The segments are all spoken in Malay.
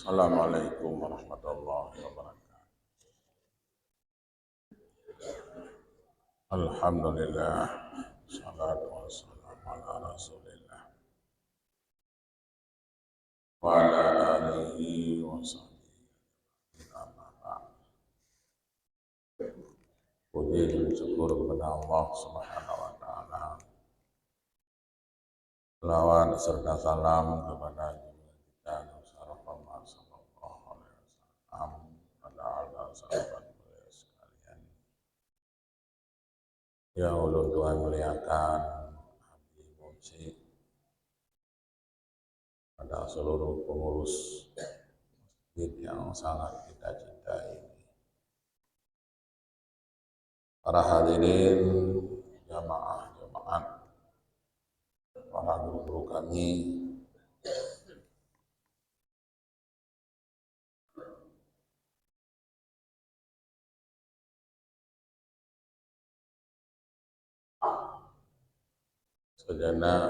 Assalamualaikum warahmatullahi wabarakatuh. Alhamdulillah, salatu wassalamu ala rasulillah wa ala alihi wa sahbihi amma ba'd. Puji dan syukur kepada Allah Subhanahu wa taala. Selawat serta salam kepada junjungan kita Nabi Muhammad sallallahu alaihi wasallam, pada ala sahabat beliau sekalian. Ya Allah, Tuhan muliakan abdi muji pada seluruh pengurus masjid yang sangat kita cintai. Para hadirin jamaah, para guru kami, sejenak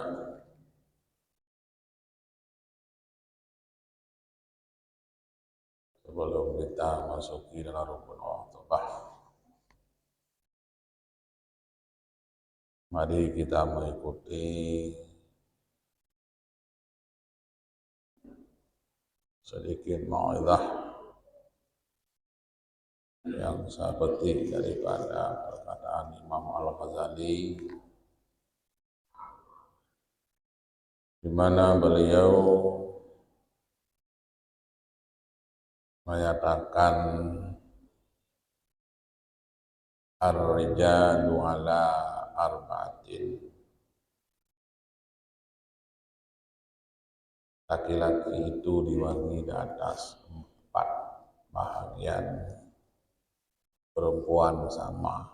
sebelum kita masuki dalam rukun Al-Tobah, mari kita mengikuti sedikit mau'izah yang saya petik daripada perkataan Imam Al-Ghazali, di mana beliau menyatakan ar-rijalu ala arba'atin, laki-laki itu dibagi di atas 4 bahagian, perempuan sama.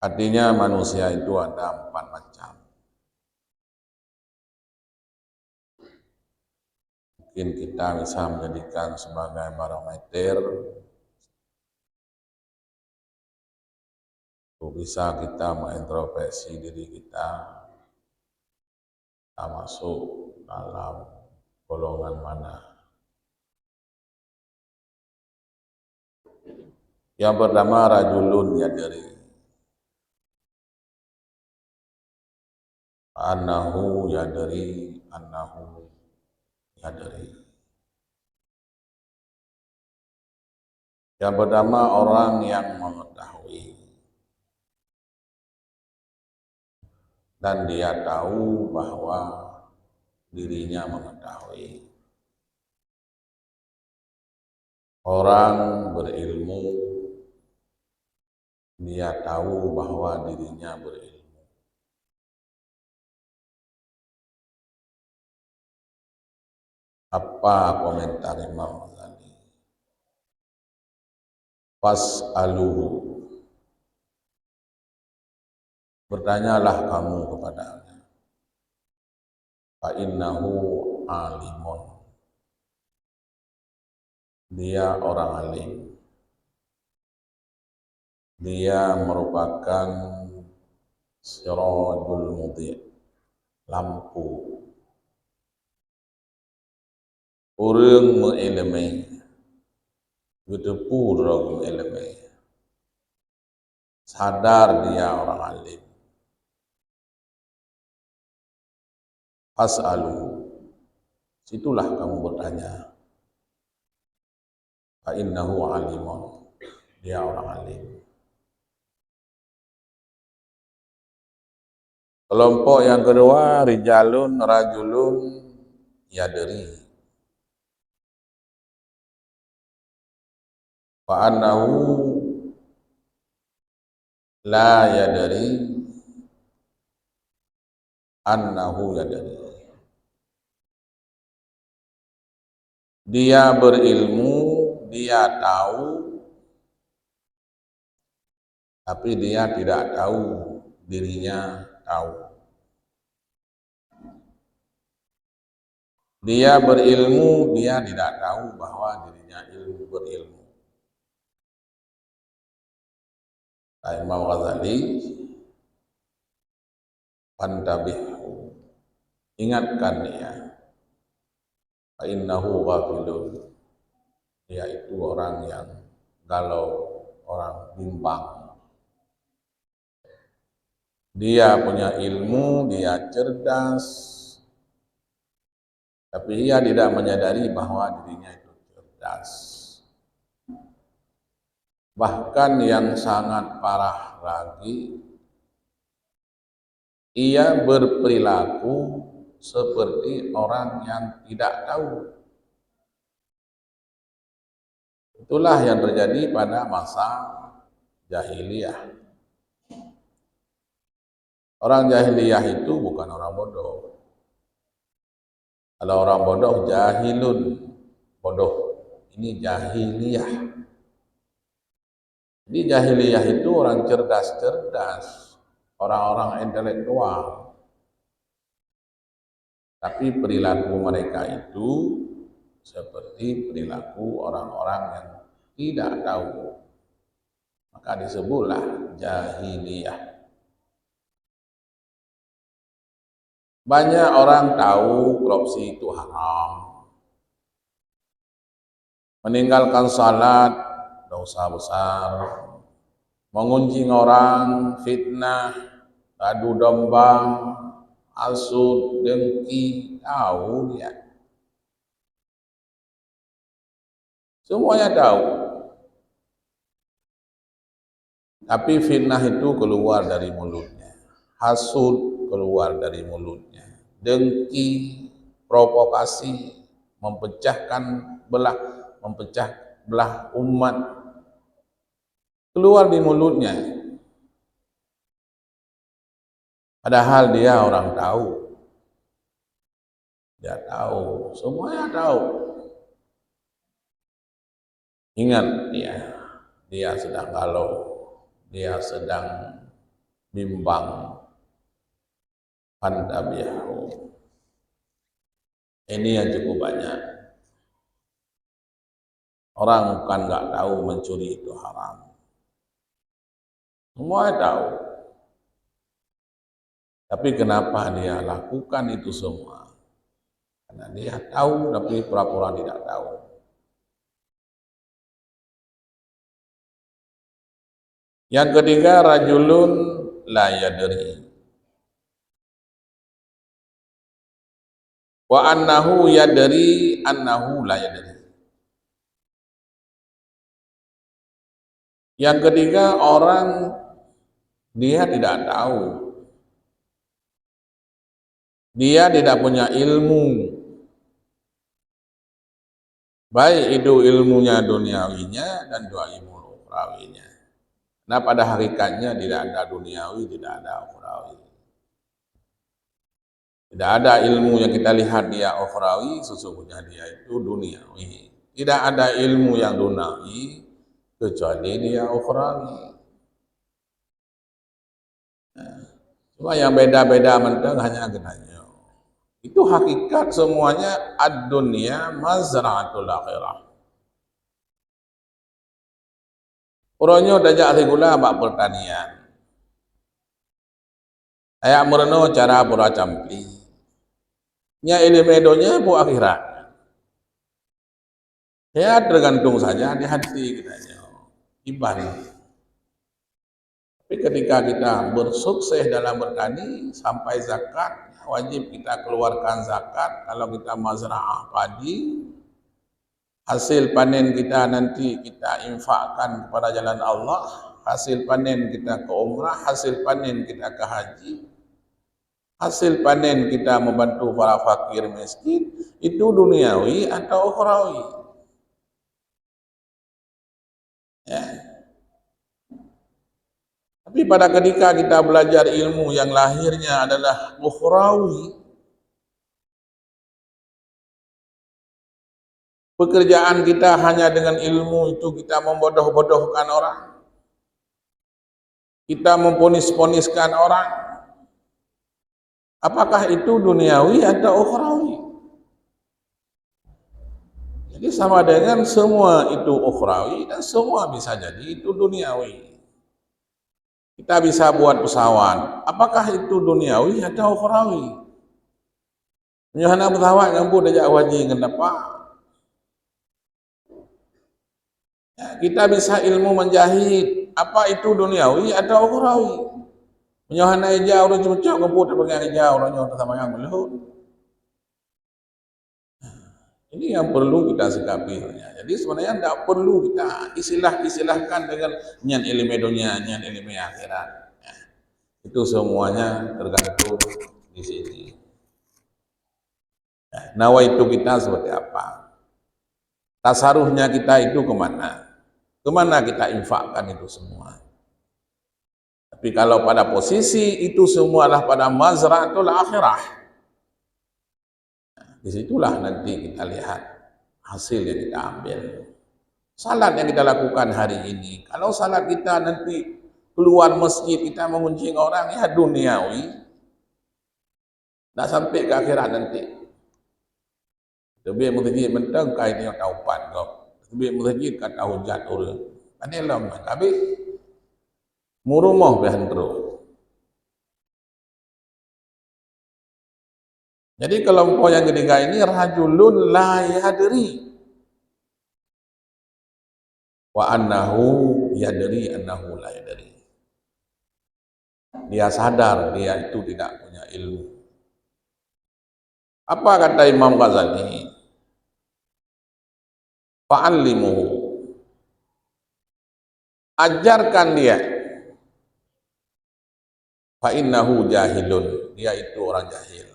Artinya manusia itu ada 4 macam. Mungkin kita bisa menjadikan sebagai barometer, bisa kita mengintrospeksi diri kita masuk dalam golongan mana. Yang pertama, rajulun yadri annahu yadri. Yang pertama, orang yang mengetahui dan dia tahu bahwa dirinya mengetahui. Orang berilmu, dia tahu bahwa dirinya berilmu. Apa komentar Imam Ghazali? Fas'aluhu, bertanyalah kamu kepadanya. Fa'innahu alimun, dia orang alim. Dia merupakan sirajul mudhi', lampu. Urang mengilmai, bedepu orang mengilmai. Sadar dia orang alim. Fas'aluhu, situlah kamu bertanya. Fa'innahu alimun, dia orang alim. Kelompok yang kedua, rajulun yadri. Fa'annahu la yadri annahu yadri. Dia berilmu, dia tahu, tapi dia tidak tahu dirinya tahu. Dia berilmu, dia tidak tahu bahwa dirinya berilmu. Imam Ghazali, pantabihu, ingatkan dia, fa innahu ghafilun, dia itu orang yang galau, orang bimbang. Dia punya ilmu, dia cerdas, tapi ia tidak menyadari bahwa dirinya itu cerdas. Bahkan yang sangat parah lagi, ia berperilaku seperti orang yang tidak tahu. Itulah yang terjadi pada masa jahiliyah. Orang jahiliyah itu bukan orang bodoh. Kalau orang bodoh jahilun, bodoh. Ini jahiliyah. Jadi jahiliyah itu orang cerdas-cerdas, orang-orang intelektual. Tapi perilaku mereka itu seperti perilaku orang-orang yang tidak tahu. Maka disebutlah jahiliyah. Banyak orang tahu korupsi itu haram. Meninggalkan salat dosa besar. Mengunjing orang, fitnah, adu domba, hasud, dengki, tahu dia. Semuanya tahu. Tapi fitnah itu keluar dari mulutnya. Hasud keluar dari mulutnya. Dengki, provokasi, memecah belah umat keluar di mulutnya. Padahal dia orang tahu. Dia tahu, semuanya tahu. Ingat dia sedang galau, dia sedang bimbang. Fantabihu. Ini yang cukup banyak. Orang kan nggak tahu mencuri itu haram. Semua tahu. Tapi kenapa dia lakukan itu semua? Karena dia tahu tapi pura-pura tidak tahu. Yang ketiga, rajulun la yadri. Wa annahu yadri annahu la yadri. Yang ketiga, orang dia tidak tahu. Dia tidak punya ilmu. Baik itu ilmunya duniawinya dan ilmu ukhrawinya. Nah, pada hakikatnya tidak ada duniawi, tidak ada ukhrawi. Tidak ada ilmu yang kita lihat dia ukhrawi, sesungguhnya dia itu duniawi. Tidak ada ilmu yang duniawi kecuali dia ukhrawi. Cuma yang beda-beda menteng hanya genanya. Itu hakikat semuanya ad-dunya mazra'atul akhirah. Uronyo dajak regula bak pertanian. Ayak mereno cara pura campi. Nya ini medonya bu akhirat. Ya tergantung saja di hati kita. Ibadah. Tapi ketika kita bersukses dalam bertani sampai zakat, wajib kita keluarkan zakat. Kalau kita mazra'ah padi, hasil panen kita nanti kita infakkan kepada jalan Allah. Hasil panen kita ke umrah, hasil panen kita ke haji, hasil panen kita membantu para fakir miskin, itu duniawi atau ukhrawi. Ya. Tapi pada ketika kita belajar ilmu yang lahirnya adalah ukhrawi, pekerjaan kita hanya dengan ilmu itu kita membodoh-bodohkan orang, kita memponis-poniskan orang. Apakah itu duniawi atau ukhrawi? Jadi sama dengan semua itu ukhrawi dan semua bisa jadi itu duniawi. Kita bisa buat pesawat. Apakah itu duniawi atau ukhrawi? Hana bertawak ngampu dah waji kenapa? Ya, kita bisa ilmu menjahit. Apa itu duniawi atau ukhrawi? Hana ija orang cucuk ngampu dah pegang ija orang nyoh sama yang belut. Ini yang perlu kita sikapi. Jadi sebenarnya tidak perlu kita istilahkan dengan nyan ilmu dunia, nyan ilmu akhirat. Ya, itu semuanya tergantung di sini. Ya, nawa itu kita seperti apa? Tasaruhnya kita itu kemana? Kemana kita infakkan itu semua? Tapi kalau pada posisi itu semua adalah pada mazra'atul akhirah, disitulah nanti kita lihat hasil yang kita ambil. Salat yang kita lakukan hari ini, kalau salat kita nanti keluar masjid kita mengunjungi orang, ya duniawi, tak sampai ke akhirat nanti. Lebih masjid mentang kai ni taupan kau, lebih masjid kata hujat orang, panelam, tapi murumah behandro. Jadi kelompok yang ketiga ini rajulun la yadri wa annahu yadri annahu la yadri. Dia sadar dia itu tidak punya ilmu. Apa kata Imam Ghazali? Fa'allimuhu. Ajarkan dia. Fa'innahu jahilun. Dia itu orang jahil.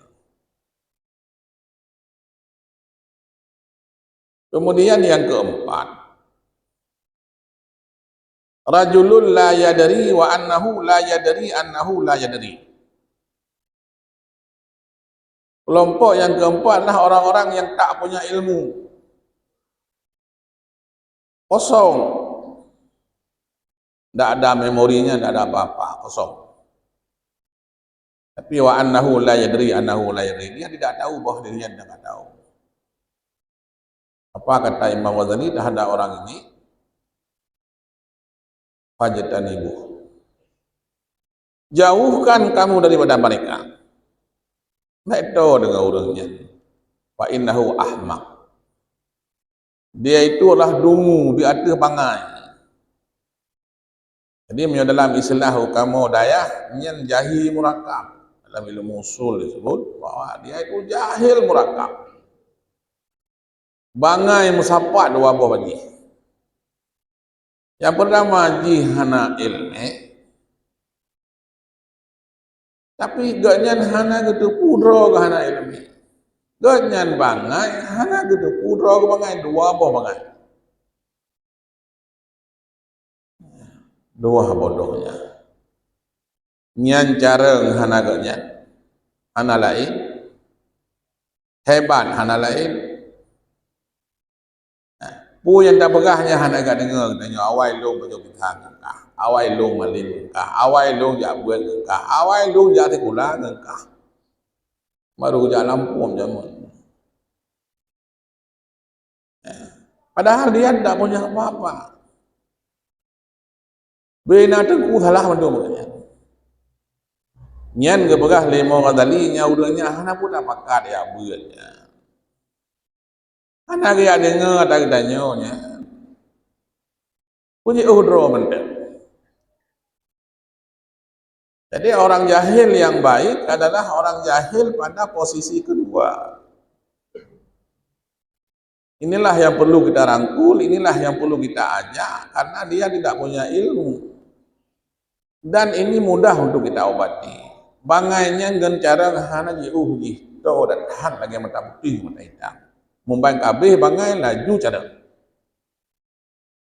Kemudian yang keempat, rajulun la yadri wa annahu la yadri annahu la yadri. Kelompok yang keempat adalah orang-orang yang tak punya ilmu. Kosong. Tidak ada memorinya, tidak ada apa-apa, kosong. Tapi wa annahu la yadri annahu la yadri. Dia tidak tahu bahwa dirinya tidak tahu. Apa kata Imam Ghazali terhadap orang ini? Fajtanibu. Jauhkan kamu daripada mereka. Itu dengan urangnya. Fa innahu ahmaq. Dia itu adalah dungu di atas bangai. Jadi dalam istilah kamu dayah nyen jahil murakab. Dalam ilmu usul disebut bahwa dia itu jahil murakab. Bangai musapat dua buah bagi. Yang pertama jihana ilmu. Tapi ganyan hana gitu pudro ke hana ilmu. Ganyan bangai hana gitu pudro ke bangai dua buah bangai. Dua bodohnya. Nyan careng hana ganyan. Hana lain. Hebat hana lain. Pu yang tak pegahnya hana gak dengar katanya awai long baju kita ngkah, awai long malin ngkah, awai long jak buat ngkah, awai long jak tikula ngkah. Baru jak lampu jamun. Padahal dia tidak punya apa-apa. Bina tengku salah mandung katanya. Nyan ke pegah lemo Ghazali nya udahnya hana pun tak pakat ya buatnya. Hana gak dengar tak tanya. Punya udro mendak. Jadi orang jahil yang baik adalah orang jahil pada posisi kedua. Inilah yang perlu kita rangkul, inilah yang perlu kita ajak karena dia tidak punya ilmu. Dan ini mudah untuk kita obati. Bangainya dengan cara hana jiuh jihto dan tahan lagi mata putih mata hitam. Mumbai kabeh bangai laju cara.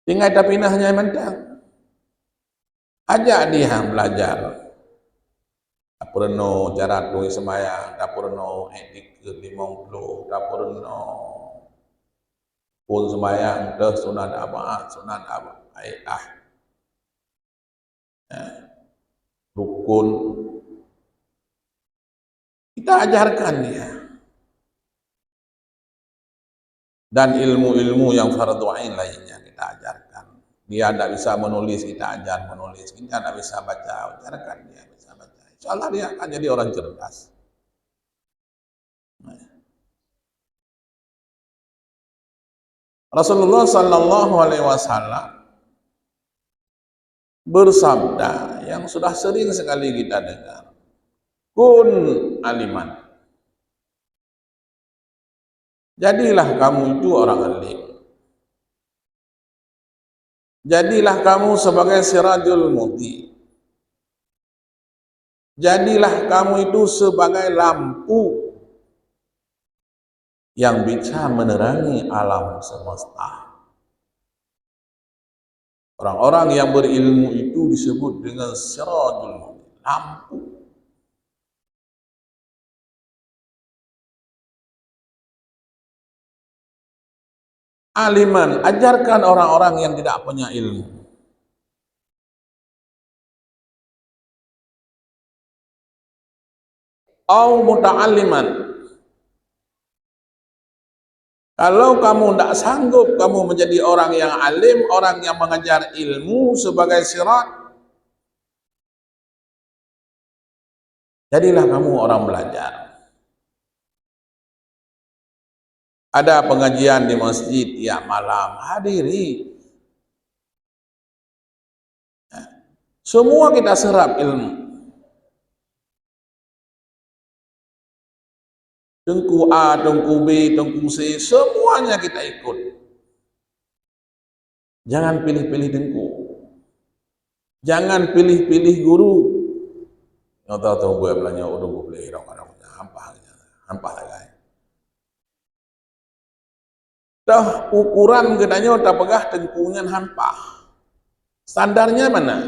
Tinggal tapi hanya mentang. Ajak dia belajar. Tak perlu cara tulis sembahyang, tak perlu etik ke 50, tak perlu pun sembahyang dah sunat apa, rukun. Kita ajarkan dia. Dan ilmu-ilmu yang fardhu ain lainnya kita ajarkan. Dia tidak bisa menulis, kita ajar menulis. Kita tidak bisa baca, ajarkan dia bisa baca. Insyaallah dia akan jadi orang cerdas. Rasulullah sallallahu alaihi wasallam bersabda yang sudah sering sekali kita dengar, kun aliman. Jadilah kamu itu orang alim. Jadilah kamu sebagai sirajul mudi. Jadilah kamu itu sebagai lampu yang bisa menerangi alam semesta. Orang-orang yang berilmu itu disebut dengan sirajul mudi, lampu. Aliman, ajarkan orang-orang yang tidak punya ilmu. Au muta'alliman. Kalau kamu tidak sanggup kamu menjadi orang yang alim, orang yang mengajar ilmu sebagai sirat, jadilah kamu orang belajar. Ada pengajian di masjid tiap malam, hadiri. Semua kita serap ilmu. Tengku A, tengku B, tengku C, semuanya kita ikut. Jangan pilih-pilih tengku. Jangan pilih-pilih guru. Yang tahu-tahu gue belanja udah gue beli orang-orang hampah lagi. Dah ukuran gedanya tak pegah tengkunya hampah. Standarnya mana?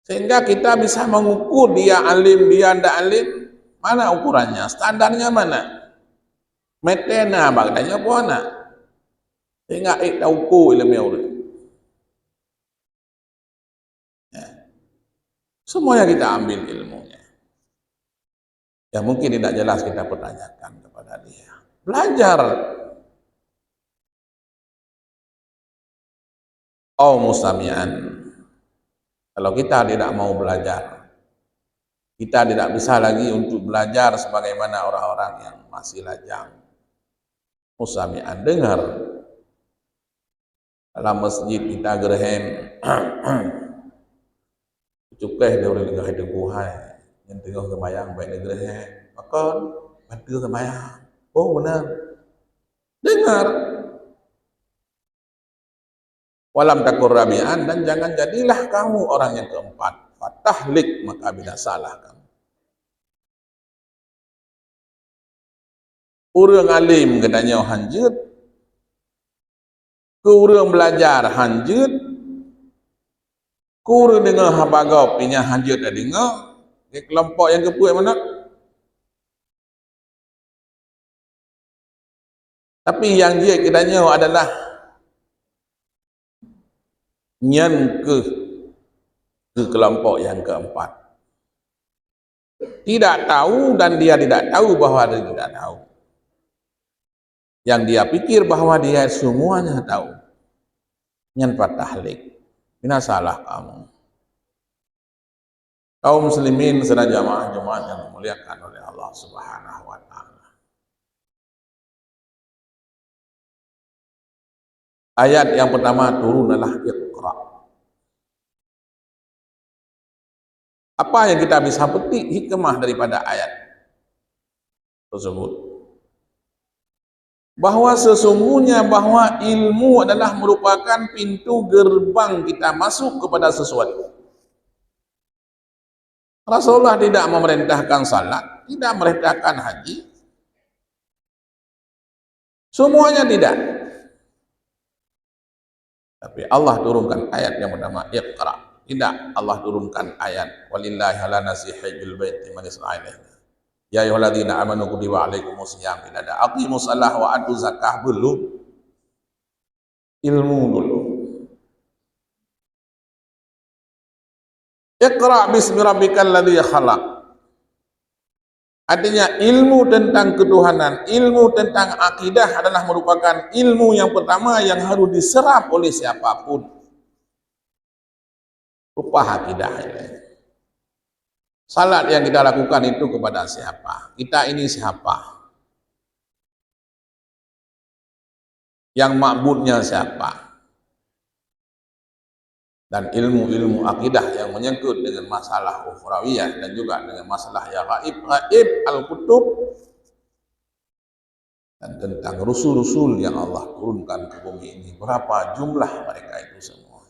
Sehingga kita bisa mengukur dia alim, dia tidak alim. Mana ukurannya? Standarnya mana? Metena bagdanya puana. Sehingga ukur ilmu orang. Ya. Semuanya kita ambil ilmunya. Ya mungkin tidak jelas kita pertanyakan kepada dia. Belajar. Oh mustami'an. Kalau kita tidak mau belajar, kita tidak bisa lagi untuk belajar sebagaimana orang-orang yang masih lajang. Mustami'an, dengar. Dalam masjid kita gerhem, cukai dia boleh dengar hidup buhai, yang tengah kemayang baik dia gerhem, makan, bantu kemayang. Oh benar, dengar. Walam takur rabi'an, dan jangan jadilah kamu orang yang keempat. Fatahlik, maka binasalah kamu. Urang alim katanya hanjut, ke urang belajar hanjut, ke urang dengar habagau pinya hanjut ada dengar, ke kelompok yang kepuai mana? Tapi yang dia katanya adalah nyan ke kelompok yang keempat. Tidak tahu dan dia tidak tahu bahwa dia tidak tahu. Yang dia pikir bahwa dia semuanya tahu. Nyan patahlik. Ini salah kamu. Kaum muslimin sedang jamaah Jumat yang dimuliakan oleh Allah Subhanahu wa taala. Ayat yang pertama turun adalah Iqra. Apa yang kita bisa petik hikmah daripada ayat tersebut? Bahwa sesungguhnya bahwa ilmu adalah merupakan pintu gerbang kita masuk kepada sesuatu. Rasulullah tidak memerintahkan salat, tidak memerintahkan haji. Semuanya tidak. Tapi Allah turunkan ayat yang bernama Iqra. Tidak, Allah turunkan ayat walillahi ala nasi hajjul baiti man isra'ila. Ya ayyuhalladzina amanu kutiba alaikumusiyam. Tidak ada aqimus shalah wa atu zakah, belum. Ilmu dulu. Iqra bismi rabbikal ladzi khalaq. Artinya ilmu tentang ketuhanan, ilmu tentang akidah adalah merupakan ilmu yang pertama yang harus diserap oleh siapapun. Rupa akidah ini. Salat yang kita lakukan itu kepada siapa? Kita ini siapa? yang ma'budnya siapa, dan ilmu-ilmu akidah yang menyangkut dengan masalah ukhrawiyah dan juga dengan masalah yang gaib al-kutub, dan tentang rasul-rasul yang Allah turunkan ke bumi ini, berapa jumlah mereka itu semua,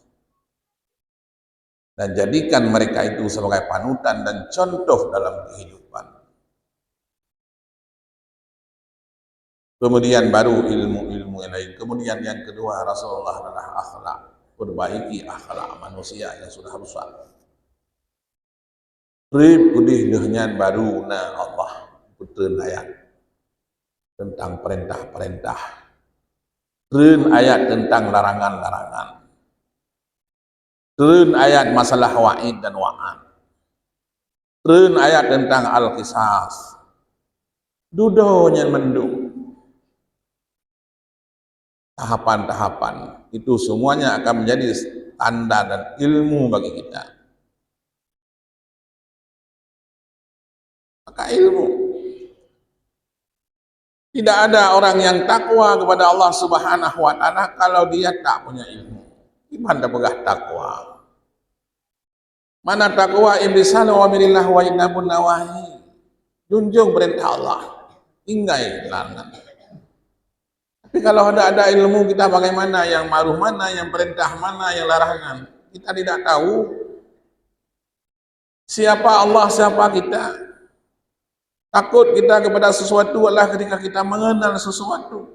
dan jadikan mereka itu sebagai panutan dan contoh dalam kehidupan. Kemudian baru ilmu-ilmu yang lain. Kemudian yang kedua, Rasulullah adalah akhlak, perbaiki akhlak manusia yang sudah rusak. Rib kudih dehnyan baru na Allah puteun ayat tentang perintah-perintah, reun ayat tentang larangan-larangan, reun ayat masalah wa'id dan wa'ad, reun ayat tentang al-qisas, dudonya mendung. Tahapan-tahapan itu semuanya akan menjadi tanda dan ilmu bagi kita. Maka ilmu, tidak ada orang yang takwa kepada Allah Subhanahu wa Ta'ala kalau dia tak punya ilmu. Gimana pegah takwa? Mana takwa? Imrisan wa mirillah wa innabun nawahi, junjung perintah Allah, tinggai larangan. Tapi kalau ada ilmu kita bagaimana, yang ma'ruf mana, yang perintah mana, yang larangan, kita tidak tahu siapa Allah, siapa kita. Takut kita kepada sesuatu adalah ketika kita mengenal sesuatu.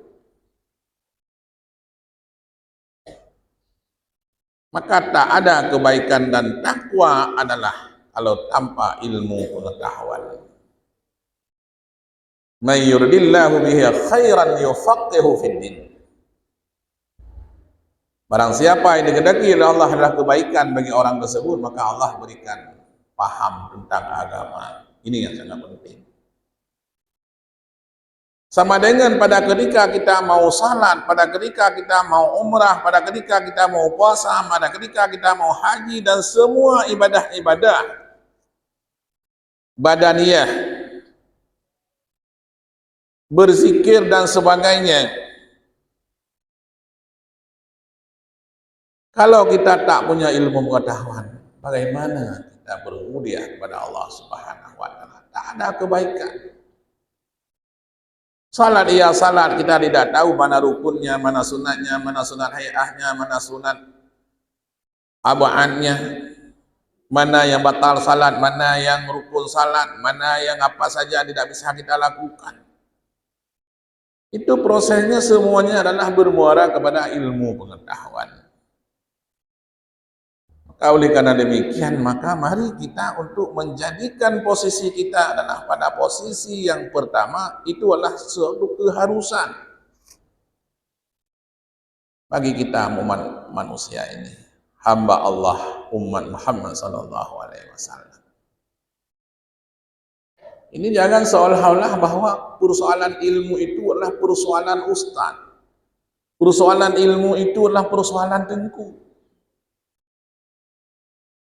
Maka tak ada kebaikan dan takwa adalah kalau tanpa ilmu pengetahuan. May yuridillahu bihi khairan yufaqihu fid din. Barang siapa yang dikehendaki oleh Allah adalah kebaikan bagi orang tersebut, maka Allah berikan paham tentang agama. Ini yang sangat penting. Sama dengan pada ketika kita mau salat, pada ketika kita mau umrah, pada ketika kita mau puasa, pada ketika kita mau haji, dan semua ibadah-ibadah badaniyah, berzikir dan sebagainya. Kalau kita tak punya ilmu pengetahuan, bagaimana kita bermulia kepada Allah Subhanahu wa Ta'ala? Tak ada kebaikan. Salat iya salat, kita tidak tahu mana rukunnya, mana sunatnya, mana sunat hayahnya, mana sunat abaannya, mana yang batal salat, mana yang rukun salat, mana yang apa saja tidak bisa kita lakukan. Itu prosesnya semuanya adalah bermuara kepada ilmu pengetahuan. Oleh karena demikian, maka mari kita untuk menjadikan posisi kita adalah pada posisi yang pertama, itu adalah suatu keharusan bagi kita umat manusia ini, hamba Allah umat Muhammad sallallahu alaihi wasallam. Ini jangan seolah-olah bahwa persoalan ilmu itu adalah persoalan ustaz, persoalan ilmu itu adalah persoalan tengku.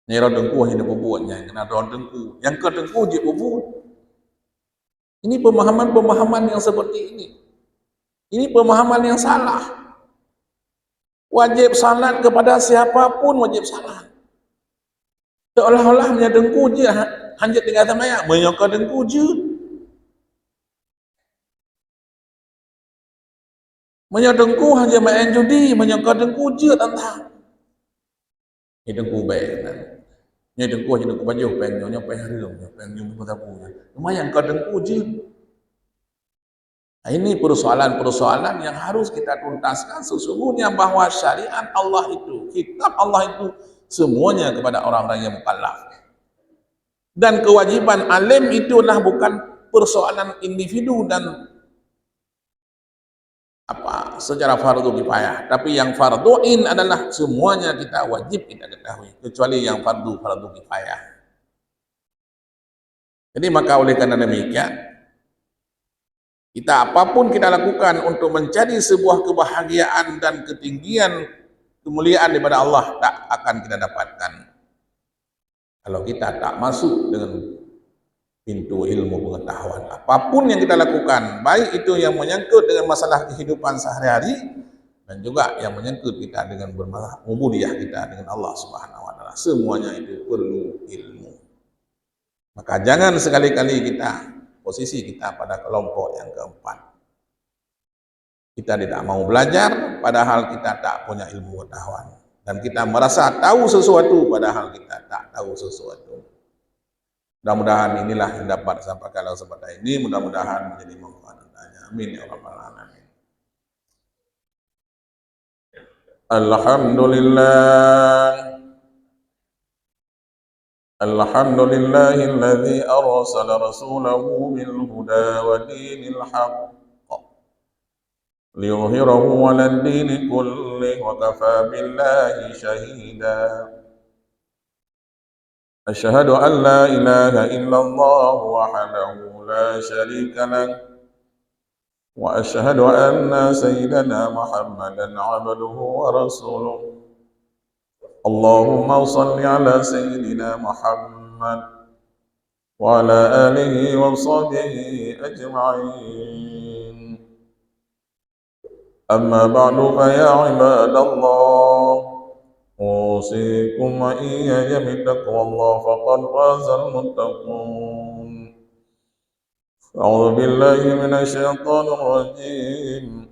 Ni orang dengku hanya berbuatnya, kena orang dengku. Yang ke dengku je berbuat. Ini pemahaman-pemahaman yang seperti ini. Ini pemahaman yang salah. Wajib salat kepada siapapun wajib salat. Seolah-olah hanya dengku je, hanya tinggal sama ya, menyokong dengku je. Menyokong dengku hanya main judi, menyokong dengku je tentang. Ini dengku baik kan. Nya dengku aja dengku baju pengen harum pengen nyum tabu. Lumayan kau dengku je. Nah, ini persoalan-persoalan yang harus kita tuntaskan. Sesungguhnya bahwa syariat Allah itu, kitab Allah itu semuanya kepada orang-orang yang mukallaf. Dan kewajiban alim itu adalah bukan persoalan individu dan apa secara fardu kifayah, tapi yang farduin adalah semuanya kita wajib kita ketahui, kecuali yang fardu kifayah. Jadi maka oleh karena demikian, kita apapun kita lakukan untuk mencari sebuah kebahagiaan dan ketinggian kemuliaan daripada Allah, tak akan kita dapatkan kalau kita tak masuk dengan pintu ilmu pengetahuan. Apapun yang kita lakukan, baik itu yang menyangkut dengan masalah kehidupan sehari-hari dan juga yang menyangkut kita dengan bermasalah ubudiyah kita dengan Allah Subhanahu wa taala. Semuanya itu perlu ilmu. Maka jangan sekali-kali kita posisi kita pada kelompok yang keempat. Kita tidak mau belajar padahal kita tak punya ilmu pengetahuan, dan kita merasa tahu sesuatu padahal kita tak tahu sesuatu. Mudah-mudahan inilah yang dapat disampaikan dalam kesempatan ini, mudah-mudahan menjadi manfaat untuknya. Amin ya rabbal alamin. Alhamdulillah. Alhamdulillahilladzi arsala rasulahu bil huda wa dinil haqq liyuzhirahu 'alad dini kullihi wa kafaa billahi shahida. Asyhadu an la ilaha illallah wahdahu la syarika lah wa asyhadu anna sayyidana Muhammadan 'abduhu wa rasuluh. Allahumma shalli ala sayyidina Muhammad wa ala alihi wa sahbihi ajma'in. Amma ba'du fa ya ibadallah, usikum wa iyaya bittaqwallah faqad fazal muttaqun. A'udzu billahi minasy syaithanir rajim.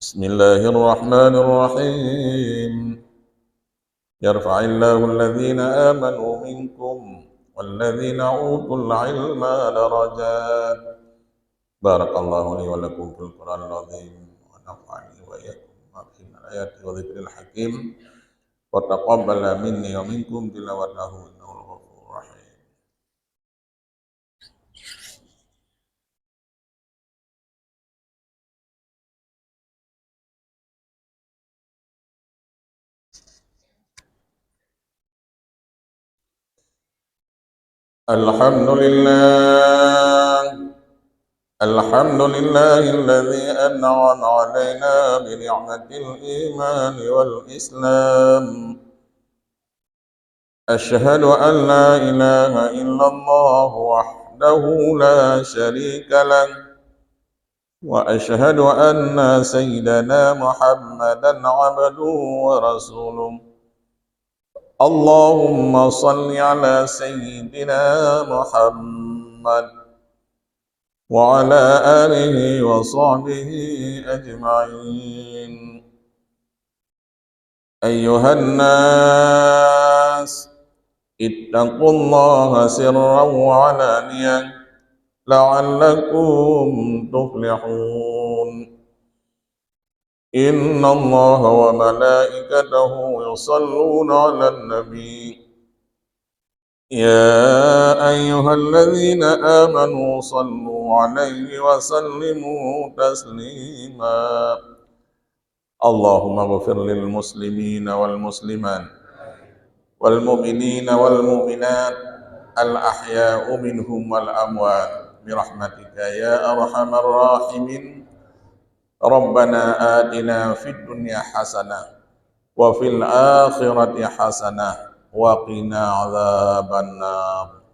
Bismillahirrahmanirrahim. Yarfa'illahu alladhina amanu minkum walladhina utul ilma darajat. Barakallahu li wa lakum fil Qur'anil azim wa nafa'ani wa iyyakum ma fihi min ayati wa dzikril hakim wa taqabbala minni wa minkum tilawatahu innahu ghafurur rahim. Alhamdulillahilladzi an'ama 'alaina bi ni'matil iman wal islam. Asyhadu an la ilaha illallah wahdahu la syarika lah wa asyhadu anna sayyidana Muhammadan 'abduhu wa rasuluh. Allahumma shalli ala sayyidina Muhammad wa ala alihi wa sahbihi ajma'in. Ayyuhan nas, ittaqullaha sirran wa 'alaniyah la'allakum tuflihun. Inna Allaha wa malaikatahu yusalluna 'alan nabi. Ya ayyuhalladzina amanu sallu 'alaihi wa sallimu taslima. Allahumma ighfir lil muslimina wal muslimat wal mu'minina wal mu'minat al ahya'u minhum wal amwat bi rahmatika ya arhamar rahimin. Rabbana atina fid dunya hasanah wa fil akhirati hasanah wa qina adzabannar.